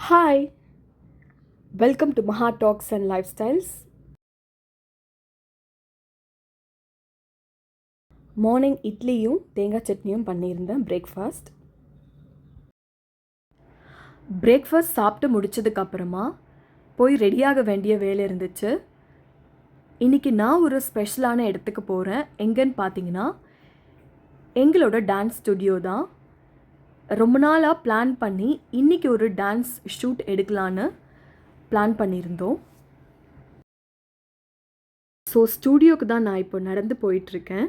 Hi, welcome to Maha Talks and Lifestyles. Morning இட்லியும் தேங்காய் சட்னியும் பண்ணியிருந்தேன் பிரேக்ஃபாஸ்ட் சாப்பிட்டு முடிச்சதுக்கப்புறமா போய் ரெடியாக வேண்டிய வேலை இருந்துச்சு. இன்றைக்கி நான் ஒரு ஸ்பெஷலான இடத்துக்கு போகிறேன். எங்கன்னு பார்த்தீங்கன்னா எங்களோட டான்ஸ் ஸ்டுடியோ தான். ரொம்ப நாளாக பிளான் பண்ணி இன்றைக்கி ஒரு டான்ஸ் ஷூட் எடுக்கலான்னு பிளான் பண்ணியிருந்தோம். ஸோ ஸ்டூடியோக்கு தான் நான் இப்போ நடந்து போயிட்டுருக்கேன்.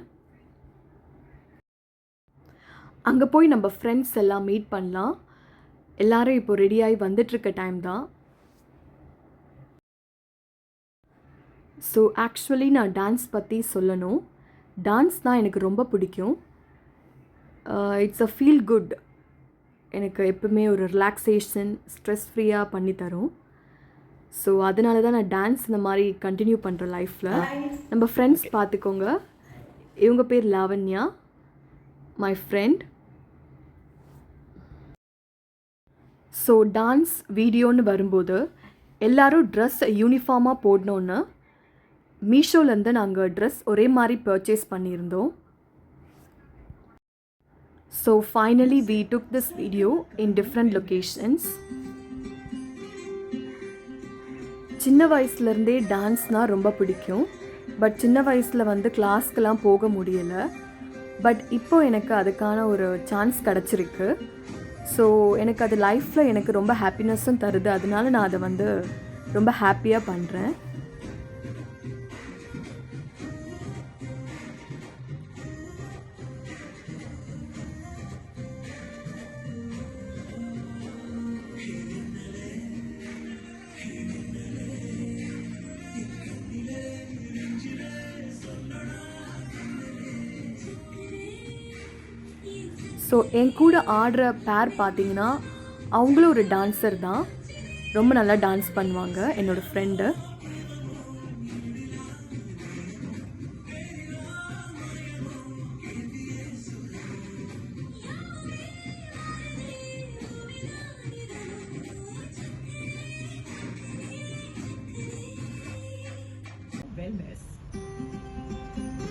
அங்கே போய் நம்ம ஃப்ரெண்ட்ஸ் எல்லாம் மீட் பண்ணலாம். எல்லோரும் இப்போ ரெடியாகி வந்துட்டுருக்க டைம் தான். ஸோ ஆக்சுவலி நான் டான்ஸ் பற்றி சொல்லணும். டான்ஸ் தான் எனக்கு ரொம்ப பிடிக்கும். It's a feel good. எனக்கு எப்பவுமே ஒரு ரிலாக்ஸேஷன், ஸ்ட்ரெஸ் ஃப்ரீயாக பண்ணித்தரும். ஸோ அதனால தான் நான் டான்ஸ் இந்த மாதிரி கண்டினியூ பண்ணுறேன் லைஃப்பில். நம்ம ஃப்ரெண்ட்ஸ் பார்த்துக்கோங்க. இவங்க பேர் Lavanya, my friend. So dance வீடியோன்னு வரும்போது எல்லோரும் ட்ரெஸ் யூனிஃபார்மாக போடணுன்னு மீஷோலேருந்து நாங்கள் ட்ரெஸ் ஒரே மாதிரி பர்ச்சேஸ் பண்ணியிருந்தோம். So finally we took this video in different locations. சின்ன வயசுலேருந்தே டான்ஸ்னால் ரொம்ப பிடிக்கும். பட் சின்ன வயசில் கிளாஸ்க்கெலாம் போக முடியலை. பட் இப்போது எனக்கு அதுக்கான ஒரு சான்ஸ் கிடச்சிருக்கு. ஸோ எனக்கு அது லைஃப்பில் எனக்கு ரொம்ப ஹாப்பினஸ்ஸும் தருது. அதனால நான் அதை ரொம்ப ஹாப்பியாக பண்ணுறேன். ஸோ என் கூட ஆடுற பேர் பார்த்தீங்கன்னா அவங்களும் ஒரு டான்ஸர் தான். ரொம்ப நல்லா டான்ஸ் பண்ணுவாங்க, என்னோடய ஃப்ரெண்டு.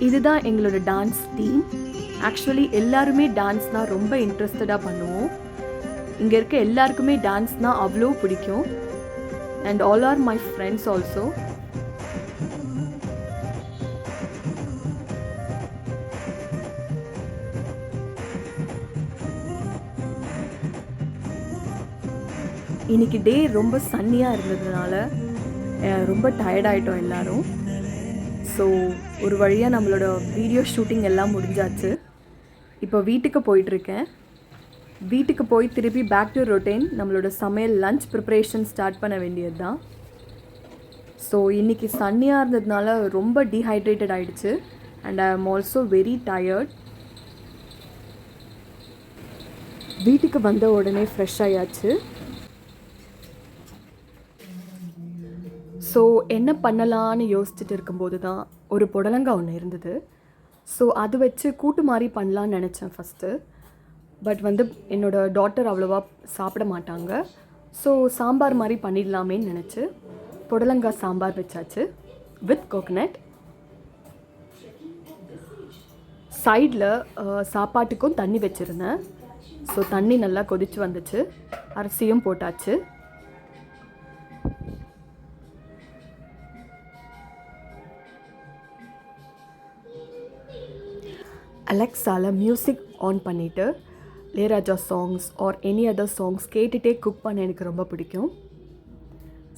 இதுதான் எங்களோட டான்ஸ் டீம். ஆக்சுவலி எல்லாருமே டான்ஸ்னால் ரொம்ப இன்ட்ரெஸ்டடாக பண்ணுவோம். இங்கே இருக்க எல்லாருக்குமே டான்ஸ்னால் அவ்வளோ பிடிக்கும். And all R my friends also. இன்னைக்கு டே ரொம்ப சன்னியாக இருந்ததுனால ரொம்ப டயர்டாயிட்டோம் எல்லோரும். ஸோ ஒரு வழியாக நம்மளோட வீடியோ ஷூட்டிங் எல்லாம் முடிஞ்சாச்சு. இப்போ வீட்டுக்கு போயிட்டுருக்கேன். வீட்டுக்கு போய் திருப்பி பேக் டு ரொட்டீன் நம்மளோட சமையல் லன்ச் ப்ரிப்ரேஷன் ஸ்டார்ட் பண்ண வேண்டியது தான். ஸோ இன்றைக்கி சன்னியாக இருந்ததுனால ரொம்ப டீஹைட்ரேட்டட் ஆகிடுச்சு. அண்ட் ஐ ஆம் ஆல்சோ வெரி டயர்ட். வீட்டுக்கு வந்த உடனே ஃப்ரெஷ் ஆயாச்சு. ஸோ என்ன பண்ணலான்னு யோசிச்சுட்டு இருக்கும்போது தான் ஒரு புடலங்காய் ஒன்று இருந்தது. ஸோ அது வச்சு கூட்டு மாதிரி பண்ணலான்னு நினச்சேன் ஃபஸ்ட்டு. பட் என்னோடய டாட்டர் அவ்வளோவா சாப்பிட மாட்டாங்க. ஸோ சாம்பார் மாதிரி பண்ணிடலாமேன்னு நினச்சி புடலங்காய் சாம்பார் வச்சாச்சு வித் கோகனட். சைடில் சாப்பாட்டுக்கும் தண்ணி வச்சுருந்தேன். ஸோ தண்ணி நல்லா கொதித்து வந்துச்சு. அரிசியும் போட்டாச்சு. அலெக்ஸாவில் மியூசிக் ஆன் பண்ணிவிட்டு Ilaiyaraaja songs or any other songs கேட்டுகிட்டே குக் பண்ண எனக்கு ரொம்ப பிடிக்கும்.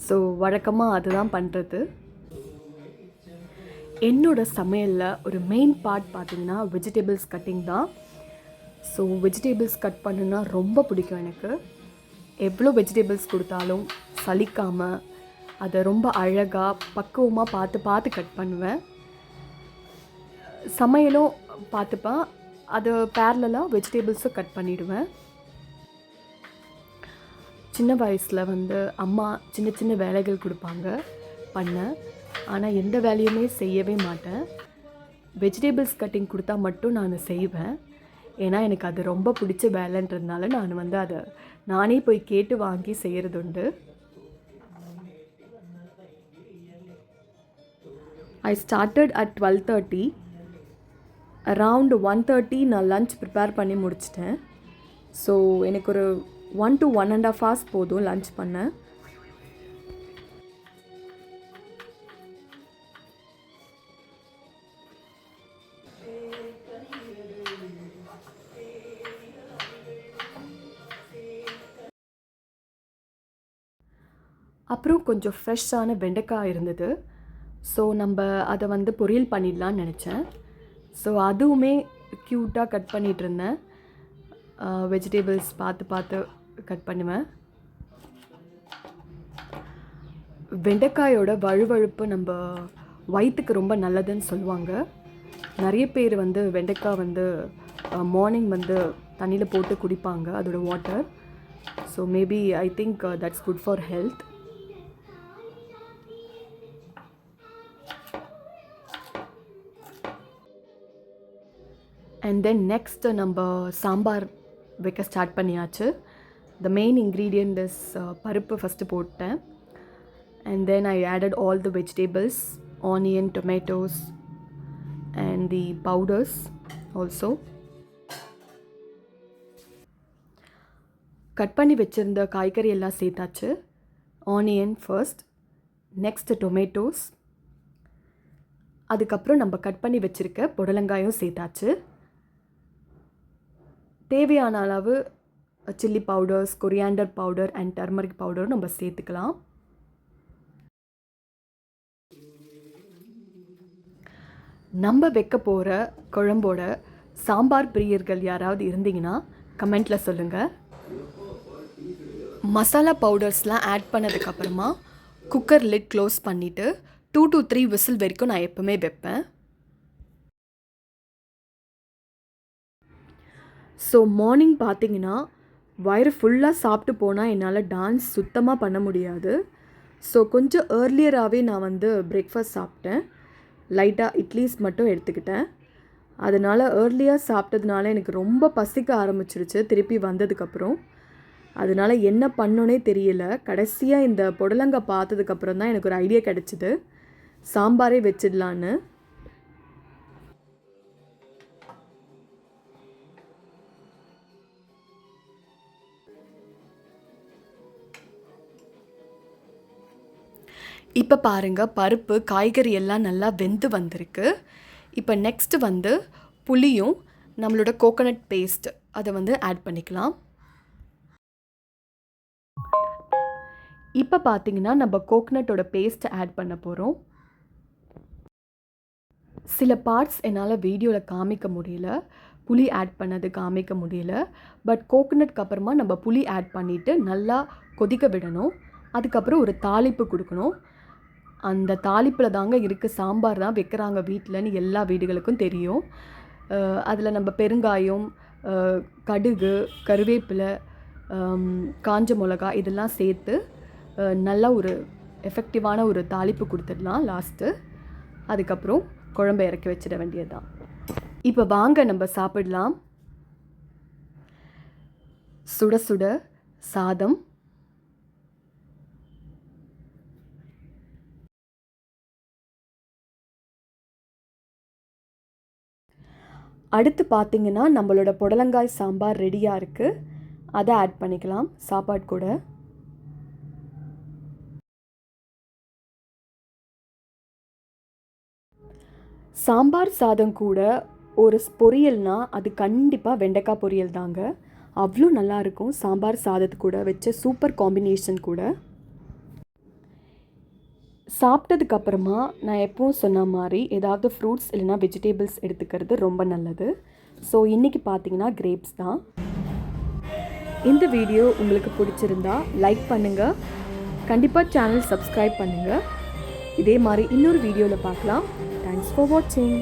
ஸோ வழக்கமாக அதுதான் பண்ணுறது. என்னோடய சமையலில் ஒரு மெயின் பார்ட் பார்த்திங்கன்னா வெஜிடபிள்ஸ் கட்டிங் தான். ஸோ வெஜிடபிள்ஸ் கட் பண்ணுன்னா ரொம்ப பிடிக்கும் எனக்கு. எவ்வளோ வெஜிடபிள்ஸ் கொடுத்தாலும் சலிக்காமல் அதை ரொம்ப அழகாக பக்குவமாக பார்த்து கட் பண்ணுவேன். சமையலும் பார்த்துப்பேன். அது பேரலாக வெஜிடபிள்ஸும் கட் பண்ணிவிடுவேன். சின்ன வயசில் அம்மா சின்ன சின்ன வேலைகள் கொடுப்பாங்க பண்ண. ஆனால் எந்த வேலையுமே செய்யவே மாட்டேன். வெஜிடபிள்ஸ் கட்டிங் கொடுத்தா மட்டும் நான் செய்வேன். ஏன்னா எனக்கு அது ரொம்ப பிடிச்ச வேலைன்றதுனால நான் வந்து அதை நானே போய் கேட்டு வாங்கி செய்கிறது உண்டு. I started at 12:30. Around 1:30 நான் லன்ச் ப்ரிப்பேர் பண்ணி முடிச்சிட்டேன். ஸோ எனக்கு ஒரு 1 to 1.5 hours போதும் லன்ச் பண்ண. அப்புறம் கொஞ்சம் ஃப்ரெஷ்ஷான வெண்டைக்காய் இருந்தது. ஸோ நம்ம அதை வந்து பொரியல் பண்ணிடலான்னு நினச்சேன். ஸோ அதுவுமே க்யூட்டாக கட் பண்ணிகிட்டு இருந்தேன். வெஜிடபிள்ஸ் பார்த்து கட் பண்ணுவேன். வெண்டைக்காயோட வழுவழுப்பு நம்ம வயிற்றுக்கு ரொம்ப நல்லதுன்னு சொல்லுவாங்க. நிறைய பேர் வந்து வெண்டைக்காய் வந்து மார்னிங் வந்து தண்ணியில் போட்டு குடிப்பாங்க அதோட water. So maybe I think that's good for health. And then next நம்ம சாம்பார் வைக்க ஸ்டார்ட் பண்ணியாச்சு. த மெயின் இன்க்ரீடியண்ட் இஸ் பருப்பு ஃபஸ்ட்டு போட்டேன். And then I added all the vegetables, onion, tomatoes and the powders also. Cut பண்ணி வச்சுருந்த காய்கறி எல்லாம் சேர்த்தாச்சு. ஆனியன் ஃபர்ஸ்ட், நெக்ஸ்ட்டு டொமேட்டோஸ், அதுக்கப்புறம் நம்ம கட் பண்ணி வச்சுருக்க புடலங்காயும் சேர்த்தாச்சு. தேவையான அளவு chilli powders, coriander powder and turmeric பவுடரும் நம்ம சேர்த்துக்கலாம். நம்ம வைக்க போகிற குழம்போட சாம்பார் பிரியர்கள் யாராவது இருந்தீங்கன்னா கமெண்ட்டில் சொல்லுங்கள். மசாலா பவுடர்ஸ்லாம் ஆட் பண்ணதுக்கப்புறமா குக்கர் லிட் க்ளோஸ் பண்ணிவிட்டு 2 to 3 விசில் வரைக்கும் நான் எப்போவுமே வைப்பேன். ஸோ மார்னிங் பார்த்திங்கன்னா வயிறு ஃபுல்லாக சாப்பிட்டு போனால் என்னால் டான்ஸ் சுத்தமாக பண்ண முடியாது. ஸோ கொஞ்சம் ஏர்லியராகவே நான் வந்து பிரேக்ஃபாஸ்ட் சாப்பிட்டேன். லைட்டாக இட்லிஸ் மட்டும் எடுத்துக்கிட்டேன். அதனால் ஏர்லியாக சாப்பிட்டதுனால எனக்கு ரொம்ப பசிக்க ஆரம்பிச்சிருச்சு திருப்பி வந்ததுக்கப்புறம். அதனால் என்ன பண்ணோன்னே தெரியல. கடைசியாக இந்த புடலங்காய் பார்த்ததுக்கப்புறம் தான் எனக்கு ஒரு ஐடியா கிடச்சிது, சாம்பாரே வச்சிடலான்னு. இப்போ பாருங்கள், பருப்பு காய்கறி எல்லாம் நல்லா வெந்து வந்திருக்கு. இப்போ நெக்ஸ்ட்டு வந்து புளியும் நம்மளோட கோகோனட் பேஸ்ட் அதை வந்து ஆட் பண்ணிக்கலாம். இப்போ பார்த்தீங்கன்னா நம்ம கோகோனட்டோட பேஸ்ட்டை ஆட் பண்ண போகிறோம். சில பார்ட்ஸ் என்னால் வீடியோவில் காமிக்க முடியல, புளி ஆட் பண்ணது காமிக்க முடியல. பட் கோகோனட்க்கு அப்புறமா நம்ம புளி ஆட் பண்ணிவிட்டு நல்லா கொதிக்க விடணும். அதுக்கப்புறம் ஒரு தாளிப்பு கொடுக்கணும். அந்த தாளிப்பில் தாங்க இருக்குது சாம்பார் தான் வைக்கிறாங்க வீட்டில்னு எல்லா வீடுகளுக்கும் தெரியும். அதில் நம்ம பெருங்காயம், கடுகு, கருவேப்பிலை, காஞ்ச மிளகா இதெல்லாம் சேர்த்து நல்லா ஒரு எஃபெக்டிவான ஒரு தாளிப்பு கொடுத்துடலாம் லாஸ்ட்டு. அதுக்கப்புறம் குழம்பை இறக்கி வச்சிட வேண்டியது தான். இப்போ வாங்க நம்ம சாப்பிடலாம். சுட சுட சாதம், அடுத்து பார்த்திங்கன்னா நம்மளோட புடலங்காய் சாம்பார் ரெடியாக இருக்குது. அதை ஆட் பண்ணிக்கலாம் சாப்பாடு கூட. சாம்பார் சாதம் கூட ஒரு பொரியல்னால் அது கண்டிப்பாக வெண்டைக்காய் பொரியல் தாங்க. அவ்வளோ நல்லாயிருக்கும். சாம்பார் சாதத்து கூட வச்ச சூப்பர் காம்பினேஷன் கூட. சாப்பிட்டதுக்கப்புறமா நான் எப்பவும் சொன்ன மாதிரி ஏதாவது ஃப்ரூட்ஸ் இல்லைனா வெஜிடபிள்ஸ் எடுத்துக்கிறது ரொம்ப நல்லது. ஸோ இன்றைக்கி பார்த்தீங்கன்னா கிரேப்ஸ் தான். இந்த வீடியோ உங்களுக்கு பிடிச்சிருந்தா லைக் பண்ணுங்கள், கண்டிப்பாக சேனல் சப்ஸ்கிரைப் பண்ணுங்கள். இதே மாதிரி இன்னொரு வீடியோவில் பார்க்கலாம். தேங்க்ஸ் ஃபார் வாட்சிங்.